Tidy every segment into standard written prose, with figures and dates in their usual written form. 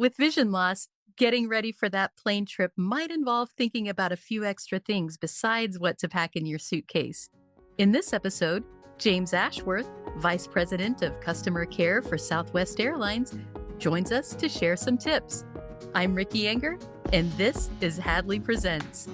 With vision loss, getting ready for that plane trip might involve thinking about a few extra things besides what to pack in your suitcase. In this episode, James Ashworth, Vice President of Customer Care for Southwest Airlines, joins us to share some tips. I'm Ricky Enger, and this is Hadley Presents.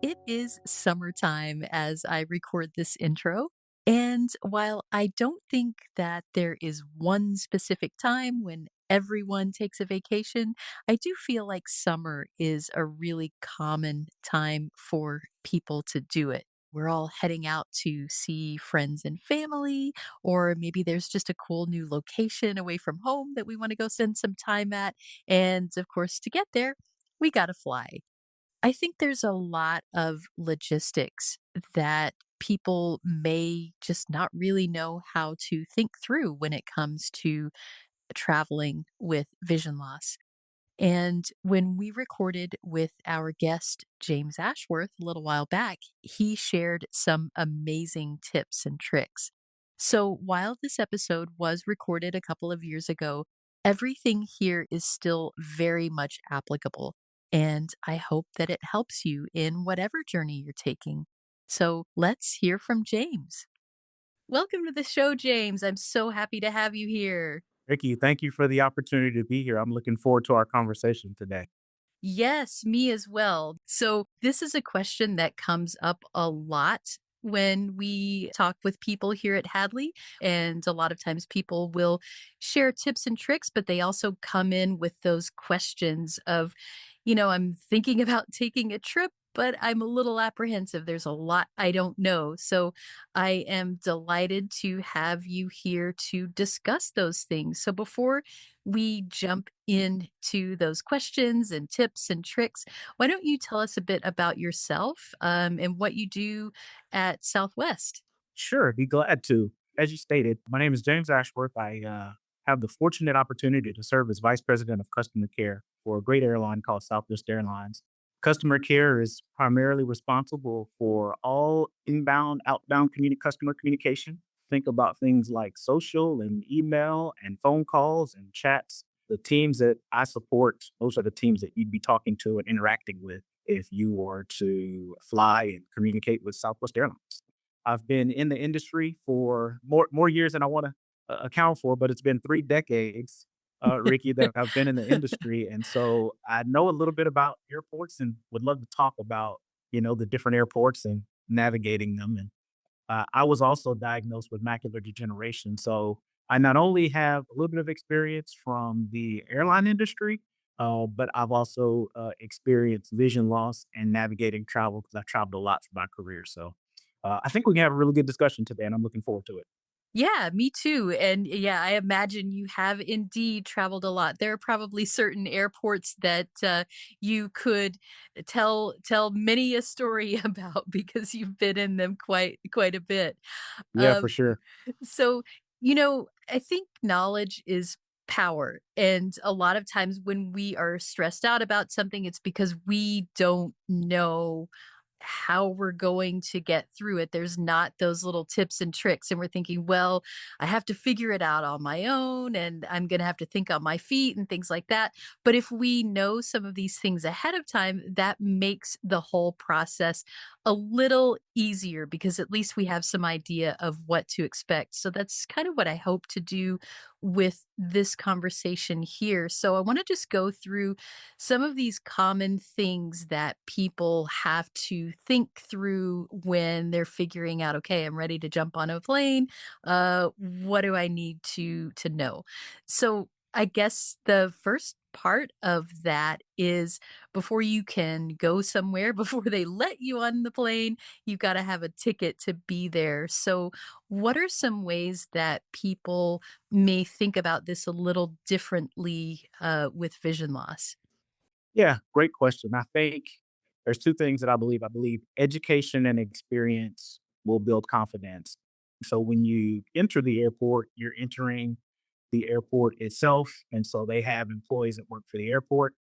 It is summertime as I record this intro. And while I don't think that there is one specific time when everyone takes a vacation, I do feel like summer is a really common time for people to do it. We're all heading out to see friends and family, or maybe there's just a cool new location away from home that we want to go spend some time at. And of course, to get there, we got to fly. I think there's a lot of logistics that people may just not really know how to think through when it comes to traveling with vision loss. And when we recorded with our guest, James Ashworth, a little while back, he shared some amazing tips and tricks. So while this episode was recorded a couple of years ago, everything here is still very much applicable. And I hope that it helps you in whatever journey you're taking. So let's hear from James. Welcome to the show, James. I'm so happy to have you here. Ricky, thank you for the opportunity to be here. I'm looking forward to our conversation today. Yes, me as well. So, this is a question that comes up a lot when we talk with people here at Hadley. And a lot of times people will share tips and tricks, but they also come in with those questions of, I'm thinking about taking a trip, but I'm a little apprehensive. There's a lot I don't know. So, I am delighted to have you here to discuss those things. So, before we jump into those questions and tips and tricks, why don't you tell us a bit about yourself and what you do at Southwest? Sure, be glad to. As you stated, my name is James Ashworth. I have the fortunate opportunity to serve as Vice President of Customer Care for a great airline called Southwest Airlines. Customer care is primarily responsible for all inbound, outbound customer communication. Think about things like social and email and phone calls and chats. The teams that I support, those are the teams that you'd be talking to and interacting with if you were to fly and communicate with Southwest Airlines. I've been in the industry for more years than I want to account for, but it's been 3 decades, Ricky, that I've been in the industry, and so I know a little bit about airports and would love to talk about the different airports and navigating them. And I was also diagnosed with macular degeneration, so I not only have a little bit of experience from the airline industry, but I've also experienced vision loss and navigating travel because I've traveled a lot for my career. So I think we can have a really good discussion today, and I'm looking forward to it. Yeah, me too. And yeah, I imagine you have indeed traveled a lot. There are probably certain airports that you could tell many a story about because you've been in them quite a bit. Yeah, for Um, sure. So, I think knowledge is power. And a lot of times when we are stressed out about something, it's because we don't know how we're going to get through it. There's not those little tips and tricks. And we're thinking, well, I have to figure it out on my own and I'm going to have to think on my feet and things like that. But if we know some of these things ahead of time, that makes the whole process a little easier because at least we have some idea of what to expect. So that's kind of what I hope to do with this conversation here. So I want to just go through some of these common things that people have to think through when they're figuring out, okay, I'm ready to jump on a plane. What do I need to know? So I guess the first part of that is before you can go somewhere, before they let you on the plane, you've got to have a ticket to be there. So, what are some ways that people may think about this a little differently with vision loss? Yeah, great question. I think there's two things that I believe. I believe education and experience will build confidence. So when you enter the airport, you're entering the airport itself. And so they have employees that work for the airport.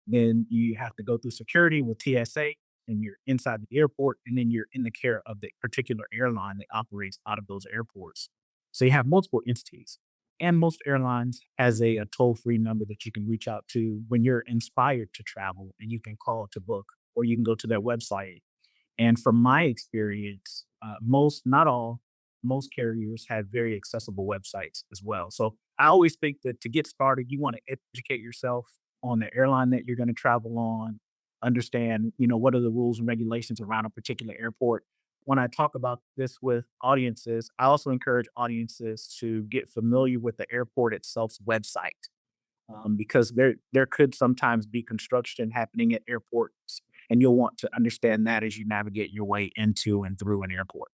Then you have to go through security with TSA and you're inside the airport. And then you're in the care of the particular airline that operates out of those airports. So you have multiple entities. And most airlines has a toll-free number that you can reach out to when you're inspired to travel, and you can call to book, or you can go to their website. And from my experience, most, not all, most carriers have very accessible websites as well. So I always think that to get started, you want to educate yourself on the airline that you're going to travel on, understand, what are the rules and regulations around a particular airport. When I talk about this with audiences, I also encourage audiences to get familiar with the airport itself's website, because there could sometimes be construction happening at airports, and you'll want to understand that as you navigate your way into and through an airport.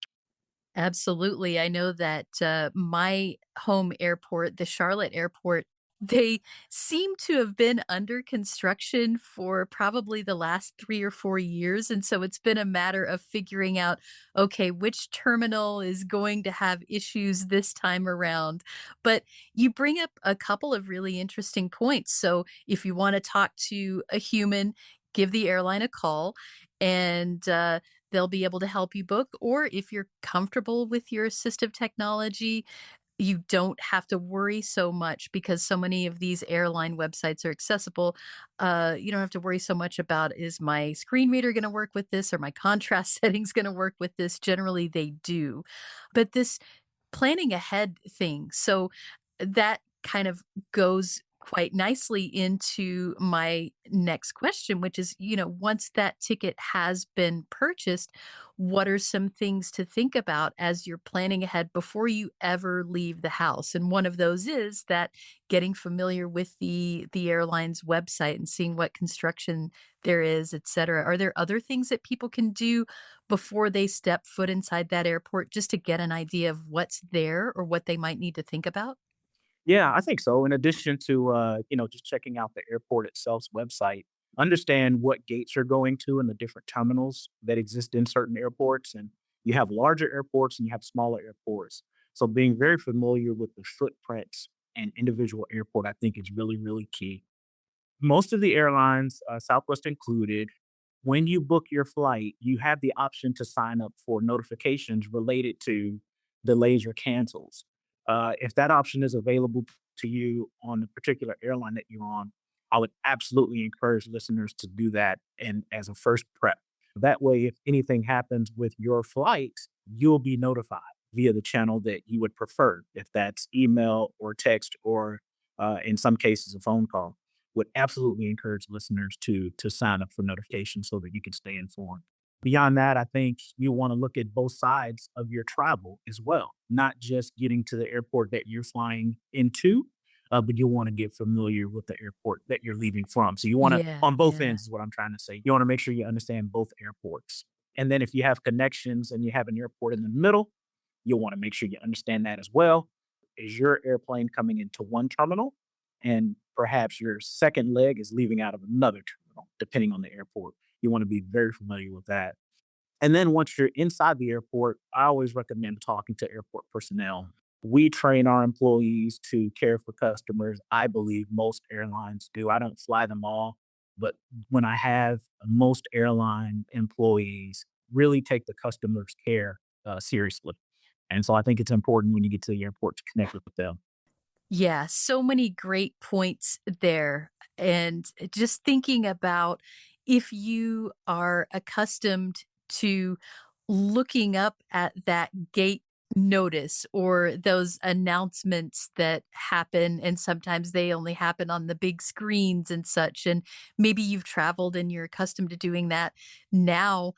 Absolutely. I know that my home airport, the Charlotte airport, they seem to have been under construction for probably the last 3 or 4 years. And so it's been a matter of figuring out, okay, which terminal is going to have issues this time around. But you bring up a couple of really interesting points. So if you want to talk to a human, give the airline a call. And they'll be able to help you book, or if you're comfortable with your assistive technology, you don't have to worry so much because so many of these airline websites are accessible. You don't have to worry so much about, is my screen reader going to work with this, or my contrast settings going to work with this? Generally, they do. But this planning ahead thing, so that kind of goes quite nicely into my next question, which is, once that ticket has been purchased, what are some things to think about as you're planning ahead before you ever leave the house? And one of those is that getting familiar with the airline's website and seeing what construction there is, et cetera. Are there other things that people can do before they step foot inside that airport just to get an idea of what's there or what they might need to think about? Yeah, I think so. In addition to, just checking out the airport itself's website, understand what gates you're going to and the different terminals that exist in certain airports. And you have larger airports and you have smaller airports. So being very familiar with the footprints and individual airport, I think is really, really key. Most of the airlines, Southwest included, when you book your flight, you have the option to sign up for notifications related to delays or cancels. If that option is available to you on the particular airline that you're on, I would absolutely encourage listeners to do that and as a first prep. That way, if anything happens with your flight, you'll be notified via the channel that you would prefer, if that's email or text or in some cases a phone call. Would absolutely encourage listeners to sign up for notifications so that you can stay informed. Beyond that, I think you want to look at both sides of your travel as well, not just getting to the airport that you're flying into, but you want to get familiar with the airport that you're leaving from. So you want to, Yeah, on both yeah. ends, is what I'm trying to say. You want to make sure you understand both airports. And then if you have connections and you have an airport in the middle, you'll want to make sure you understand that as well. Is your airplane coming into one terminal, and perhaps your second leg is leaving out of another terminal, depending on the airport? You want to be very familiar with that. And then once you're inside the airport, I always recommend talking to airport personnel. We train our employees to care for customers. I believe most airlines do. I don't fly them all, but when I have, most airline employees really take the customer's care seriously. And so I think it's important when you get to the airport to connect with them. Yeah, so many great points there. And just thinking about, if you are accustomed to looking up at that gate notice or those announcements that happen, and sometimes they only happen on the big screens and such. And maybe you've traveled and you're accustomed to doing that. Now,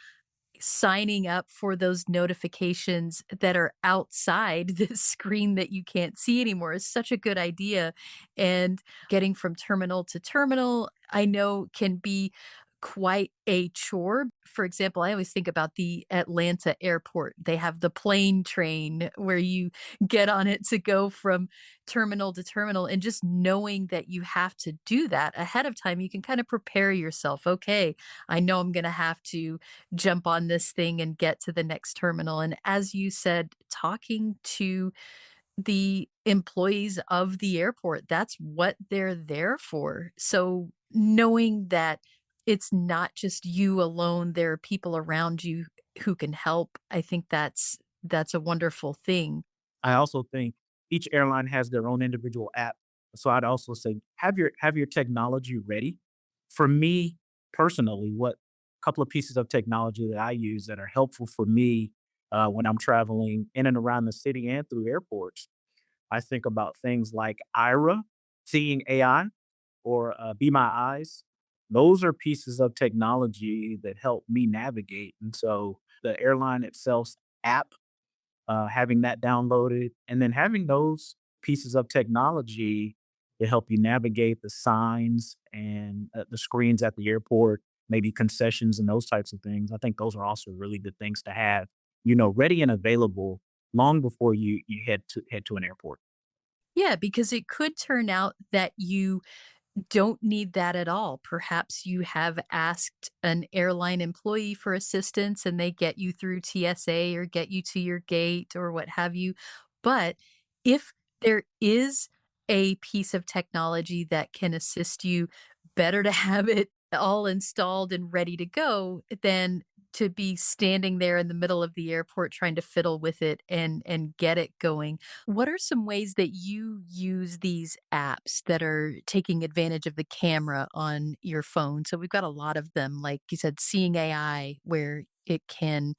signing up for those notifications that are outside the screen that you can't see anymore is such a good idea. And getting from terminal to terminal, I know, can be quite a chore. For example, I always think about the Atlanta airport. They have the plane train where you get on it to go from terminal to terminal. And just knowing that you have to do that ahead of time, you can kind of prepare yourself. Okay, I know I'm going to have to jump on this thing and get to the next terminal. And as you said, talking to the employees of the airport, that's what they're there for. So knowing that it's not just you alone, there are people around you who can help. I think that's a wonderful thing. I also think Each airline has their own individual app. So I'd also say have your technology ready. For me personally, what couple of pieces of technology that I use that are helpful for me when I'm traveling in and around the city and through airports, I think about things like Ira, seeing AI, or Be My Eyes. Those are pieces of technology that help me navigate. And so the airline itself's app, having that downloaded, and then having those pieces of technology to help you navigate the signs and the screens at the airport, maybe concessions and those types of things. I think those are also really good things to have, ready and available long before you head to an airport. Yeah, because it could turn out that you don't need that at all. Perhaps you have asked an airline employee for assistance and they get you through TSA or get you to your gate or what have you. But if there is a piece of technology that can assist you, better to have it all installed and ready to go than to be standing there in the middle of the airport trying to fiddle with it and get it going. What are some ways that you use these apps that are taking advantage of the camera on your phone? So we've got a lot of them, like you said, Seeing AI, where it can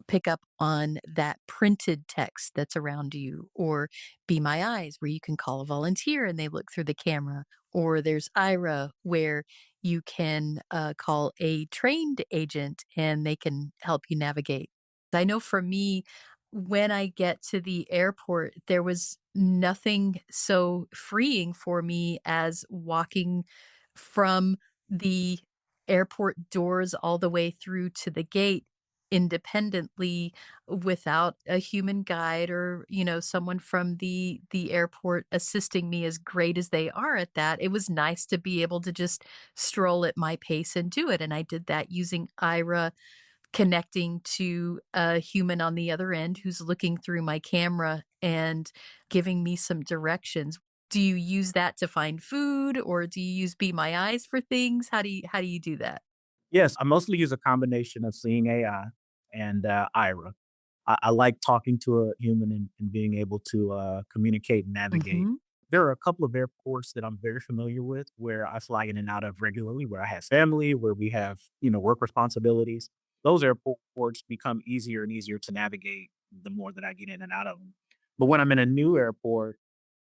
pick up on that printed text that's around you, or Be My Eyes, where you can call a volunteer and they look through the camera, or there's Ira, where you can call a trained agent and they can help you navigate. I know for me, when I get to the airport, there was nothing so freeing for me as walking from the airport doors all the way through to the gate independently without a human guide or, someone from the airport assisting me as great as they are at that. It was nice to be able to just stroll at my pace and do it, and I did that using Ira, connecting to a human on the other end who's looking through my camera and giving me some directions. Do you use that to find food, or do you use Be My Eyes for things? How do you do that? Yes, I mostly use a combination of Seeing AI and Ira. I like talking to a human and being able to communicate and navigate. Mhm. There are a couple of airports that I'm very familiar with where I fly in and out of regularly, where I have family, where we have, work responsibilities. Those airports become easier and easier to navigate the more that I get in and out of them. But when I'm in a new airport,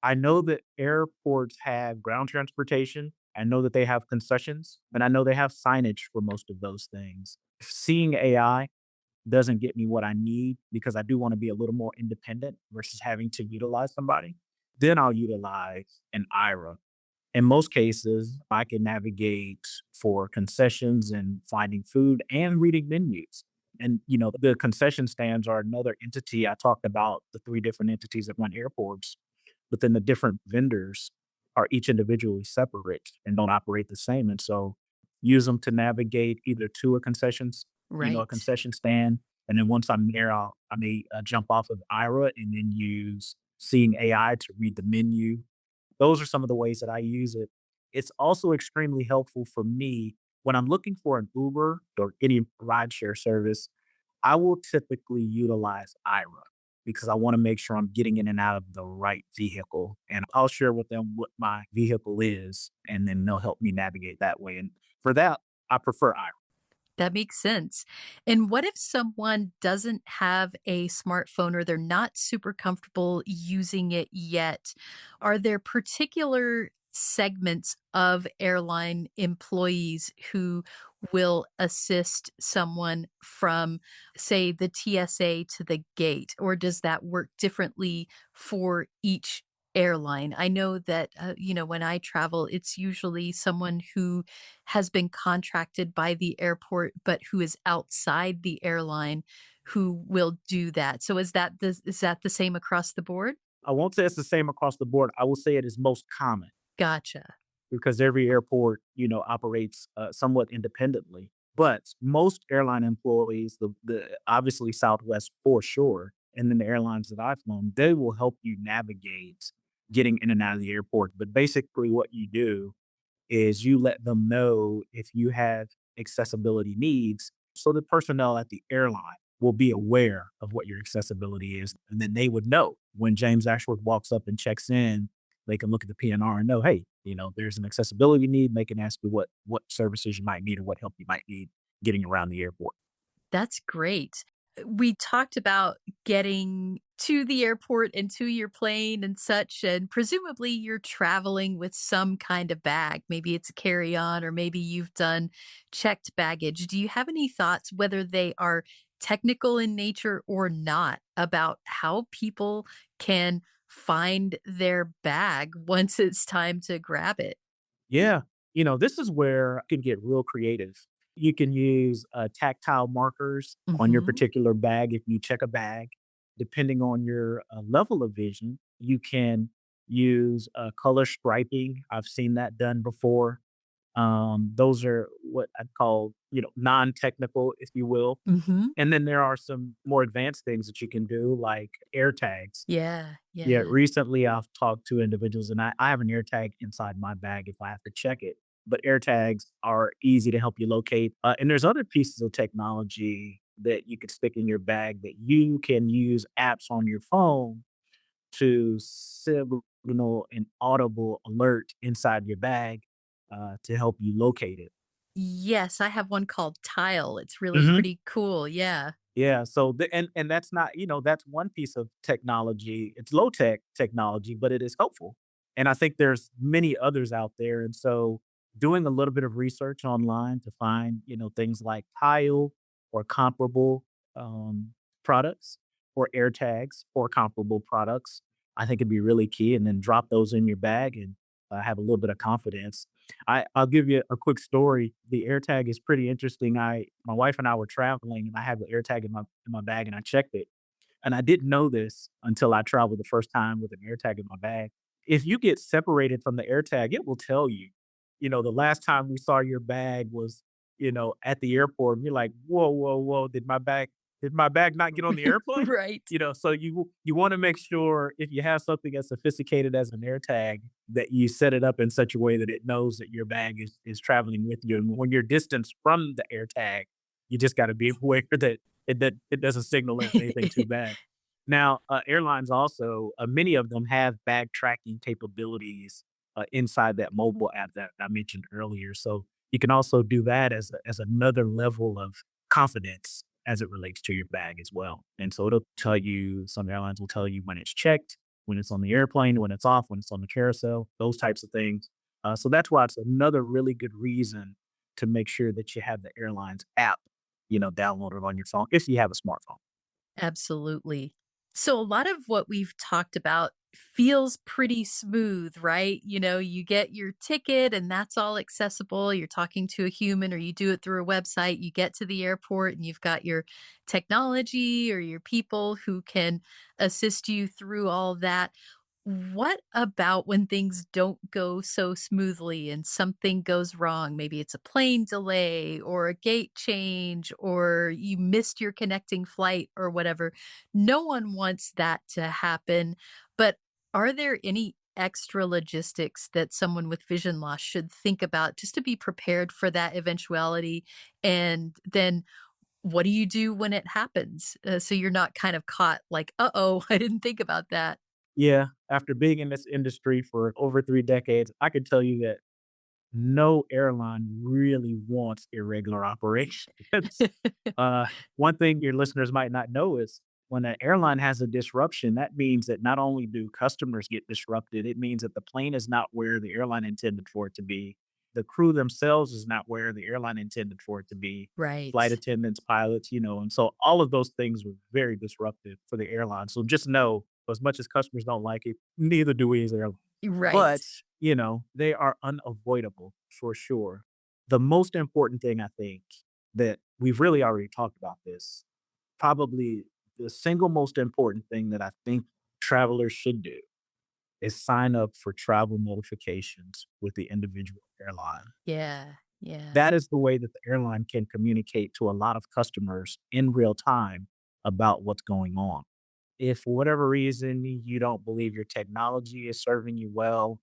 I know that airports have ground transportation. I know that they have concessions, and I know they have signage for most of those things. Seeing AI doesn't get me what I need because I do want to be a little more independent versus having to utilize somebody. Then I'll utilize an IRA. In most cases, I can navigate for concessions and finding food and reading menus. And, the concession stands are another entity. I talked about the three different entities that run airports, but then the different vendors are each individually separate and don't operate the same. And so use them to navigate either to a Right. concession stand. And then once I'm there, I may jump off of IRA and then use Seeing AI to read the menu. Those are some of the ways that I use it. It's also extremely helpful for me when I'm looking for an Uber or any rideshare service. I will typically utilize IRA because I want to make sure I'm getting in and out of the right vehicle. And I'll share with them what my vehicle is, and then they'll help me navigate that way. And for that, I prefer IRA. That makes sense. And what if someone doesn't have a smartphone or they're not super comfortable using it yet? Are there particular segments of airline employees who will assist someone from, say, the TSA to the gate? Or does that work differently for each airline? I know that, when I travel, it's usually someone who has been contracted by the airport, but who is outside the airline who will do that. So is that the same across the board? I won't say it's the same across the board. I will say it is most common Gotcha. because every airport, operates somewhat independently. But most airline employees, the obviously Southwest for sure, and then the airlines that I've flown, they will help you navigate getting in and out of the airport. But basically, what you do is you let them know if you have accessibility needs. So the personnel at the airline will be aware of what your accessibility is. And then they would know when James Ashworth walks up and checks in, they can look at the PNR and know, hey, there's an accessibility need. They can ask you what services you might need or what help you might need getting around the airport. That's great. We talked about getting to the airport and to your plane and such, and presumably you're traveling with some kind of bag. Maybe it's a carry on, or maybe you've done checked baggage. Do you have any thoughts, whether they are technical in nature or not, about how people can find their bag once it's time to grab it? Yeah. This is where I can get real creative. You can use tactile markers on your Hmm. particular bag if you check a bag. Depending on your level of vision, you can use color striping. I've seen that done before. Those are what I'd call, non technical, if you will. Hmm. And then there are some more advanced things that you can do, like air tags. Yeah, Yeah, yeah. recently I've talked to individuals and I have an air tag inside my bag if I have to check it. But air tags are easy to help you locate. And there's other pieces of technology that you could stick in your bag that you can use apps on your phone to signal an audible alert inside your bag to help you locate it. Yes, I have one called Tile. It's really Mhm. pretty cool, yeah. Yeah, so and that's not, that's one piece of technology. It's low tech technology, but it is helpful. And I think there's many others out there. And so doing a little bit of research online to find, things like Tile or comparable products or air tags or comparable products, I think it'd be really key. And then drop those in your bag and have a little bit of confidence. I'll give you a quick story. The AirTag is pretty interesting. My wife and I were traveling, and I had the AirTag in my bag, and I checked it, and I didn't know this until I traveled the first time with an AirTag in my bag. If you get separated from the AirTag, it will tell you. The last time we saw your bag was, at the airport. And you're like, whoa, whoa, whoa! Did my bag not get on the airplane? Right. So you want to make sure if you have something as sophisticated as an AirTag that you set it up in such a way that it knows that your bag is traveling with you. And when you're distanced from the air tag, you just got to be aware that it doesn't signal anything too bad. Now, airlines also, many of them have bag tracking capabilities inside that mobile app that I mentioned earlier. So you can also do that as another level of confidence as it relates to your bag as well. And so it'll tell you, some airlines will tell you when it's checked, when it's on the airplane, when it's off, when it's on the carousel, those types of things. So that's why it's another really good reason to make sure that you have the airline's app, downloaded on your phone if you have a smartphone. Absolutely. So a lot of what we've talked about feels pretty smooth, right? You get your ticket and that's all accessible. You're talking to a human, or you do it through a website. You get to the airport and you've got your technology or your people who can assist you through all that. What about when things don't go so smoothly and something goes wrong? Maybe it's a plane delay or a gate change, or you missed your connecting flight or whatever. No one wants that to happen. But are there any extra logistics that someone with vision loss should think about just to be prepared for that eventuality? And then what do you do when it happens? So you're not kind of caught like, uh oh, I didn't think about that. Yeah, after being in this industry for over 3 decades, I can tell you that no airline really wants irregular operations. Uh, One thing your listeners might not know is when an airline has a disruption, that means that not only do customers get disrupted, it means that the plane is not where the airline intended for it to be. The crew themselves is not where the airline intended for it to be. Right. Flight attendants, pilots, and so all of those things were very disruptive for the airline. So just know, as much as customers don't like it, neither do we as airlines. Right. But, they are unavoidable for sure. The most important thing I think that we've really already talked about this, probably the single most important thing that I think travelers should do is sign up for travel notifications with the individual airline. Yeah, yeah. That is the way that the airline can communicate to a lot of customers in real time about what's going on. If for whatever reason you don't believe your technology is serving you well,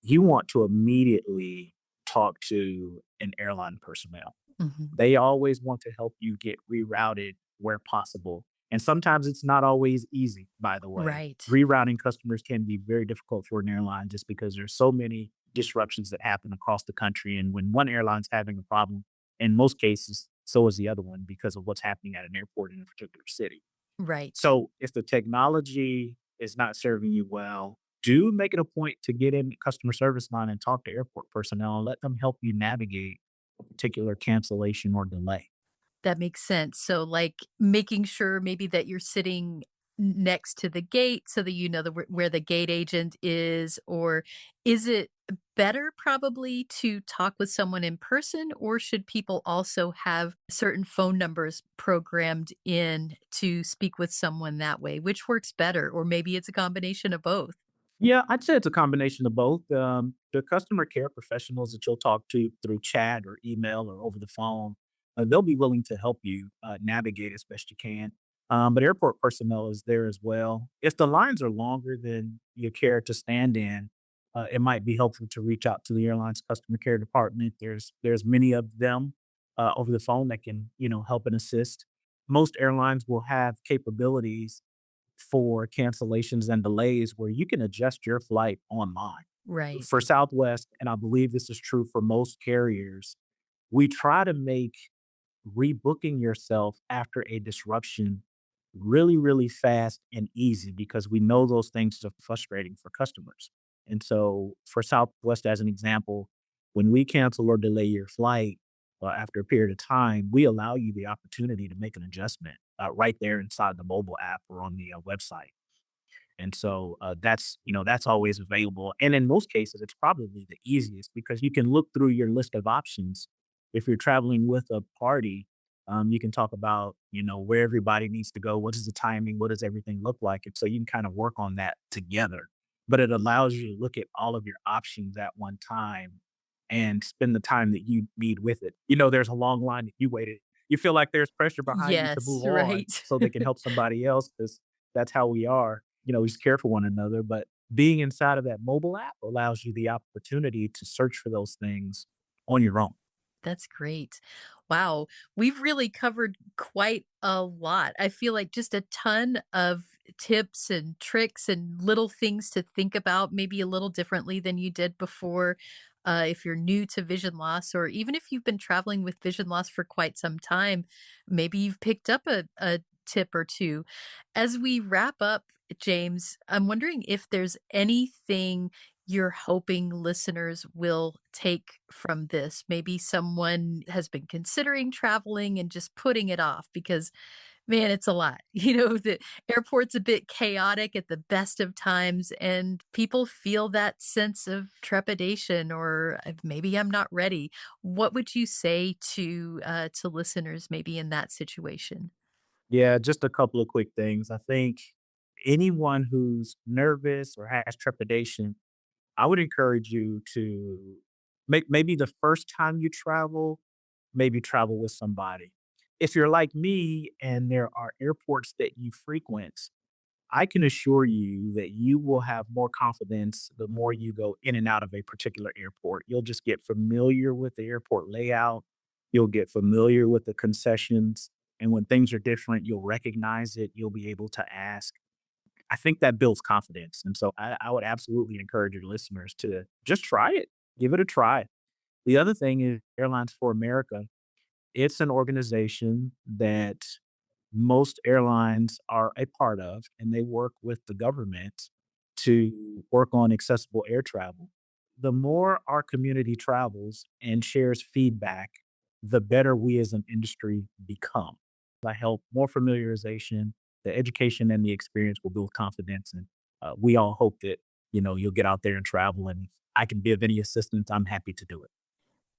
you want to immediately talk to an airline personnel. Mhm. They always want to help you get rerouted where possible. And sometimes it's not always easy, by the way. Right. Rerouting customers can be very difficult for an airline just because there's so many disruptions that happen across the country. And when one airline's having a problem, in most cases, so is the other one because of what's happening at an airport in a particular city. Right. So if the technology is not serving you well, do make it a point to get in customer service line and talk to airport personnel and let them help you navigate a particular cancellation or delay. That makes sense. So, like, making sure maybe that you're sitting next to the gate so that you know where the gate agent is, or is it better probably to talk with someone in person, or should people also have certain phone numbers programmed in to speak with someone that way? Which works better? Or maybe it's a combination of both. Yeah, I'd say it's a combination of both. The customer care professionals that you'll talk to through chat or email or over the phone, they'll be willing to help you navigate as best you can. But airport personnel is there as well. If the lines are longer than you care to stand in, it might be helpful to reach out to the airline's customer care department. There's many of them over the phone that can help and assist. Most airlines will have capabilities for cancellations and delays where you can adjust your flight online. Right. For Southwest, and I believe this is true for most carriers, we try to make rebooking yourself after a disruption really, really fast and easy because we know those things are frustrating for customers. And so, for Southwest, as an example, when we cancel or delay your flight after a period of time, we allow you the opportunity to make an adjustment right there inside the mobile app or on the website. And so that's always available. And in most cases, it's probably the easiest because you can look through your list of options. If you're traveling with a party, you can talk about where everybody needs to go, what is the timing, what does everything look like, and so you can kind of work on that together. But it allows you to look at all of your options at one time and spend the time that you need with it. There's a long line that you waited. You feel like there's pressure behind you to Yes, move on right. so they can help somebody else because that's how we are. We just care for one another. But being inside of that mobile app allows you the opportunity to search for those things on your own. That's great. Wow. We've really covered quite a lot. I feel like just a ton of tips and tricks and little things to think about, maybe a little differently than you did before. If you're new to vision loss, or even if you've been traveling with vision loss for quite some time, maybe you've picked up a tip or two. As we wrap up, James, I'm wondering if there's anything you're hoping listeners will take from this. Maybe someone has been considering traveling and just putting it off because, man, it's a lot. The airport's a bit chaotic at the best of times, and people feel that sense of trepidation or maybe I'm not ready. What would you say to listeners maybe in that situation? Yeah, just a couple of quick things. I think anyone who's nervous or has trepidation, I would encourage you to make maybe the first time you travel, maybe travel with somebody. If you're like me and there are airports that you frequent, I can assure you that you will have more confidence the more you go in and out of a particular airport. You'll just get familiar with the airport layout. You'll get familiar with the concessions. And when things are different, you'll recognize it. You'll be able to ask. I think that builds confidence. And so I would absolutely encourage your listeners to just try it, give it a try. The other thing is Airlines for America. It's an organization that most airlines are a part of, and they work with the government to work on accessible air travel. The more our community travels and shares feedback, the better we as an industry become. I help more familiarization, the education and the experience will build confidence. And we all hope that, you'll get out there and travel. And if I can be of any assistance, I'm happy to do it.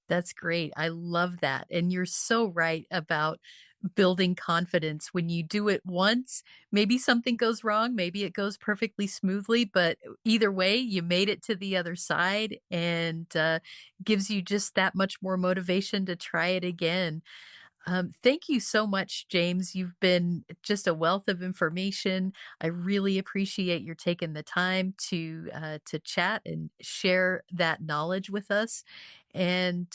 That's great. I love that. And you're so right about building confidence. When you do it once, maybe something goes wrong, maybe it goes perfectly smoothly, but either way, you made it to the other side and gives you just that much more motivation to try it again. Thank you so much, James. You've been just a wealth of information. I really appreciate your taking the time to chat and share that knowledge with us. And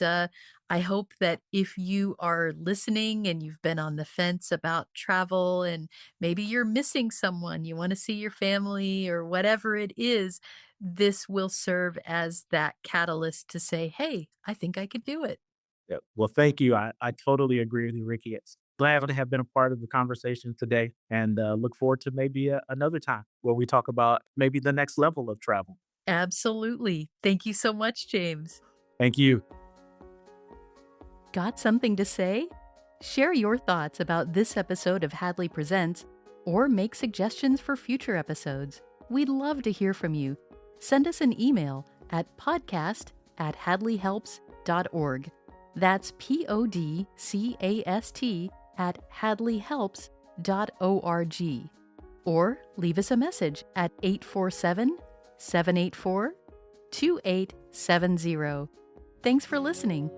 I hope that if you are listening and you've been on the fence about travel and maybe you're missing someone, you want to see your family or whatever it is, this will serve as that catalyst to say, "Hey, I think I could do it." Yeah. Well, thank you. I totally agree with you, Ricky. It's glad to have been a part of the conversation today and look forward to maybe another time where we talk about maybe the next level of travel. Absolutely. Thank you so much, James. Thank you. Got something to say? Share your thoughts about this episode of Hadley Presents or make suggestions for future episodes. We'd love to hear from you. Send us an email at podcast@hadleyhelps.org. That's podcast@hadleyhelps.org. Or leave us a message at 847-784-2870. Thanks for listening.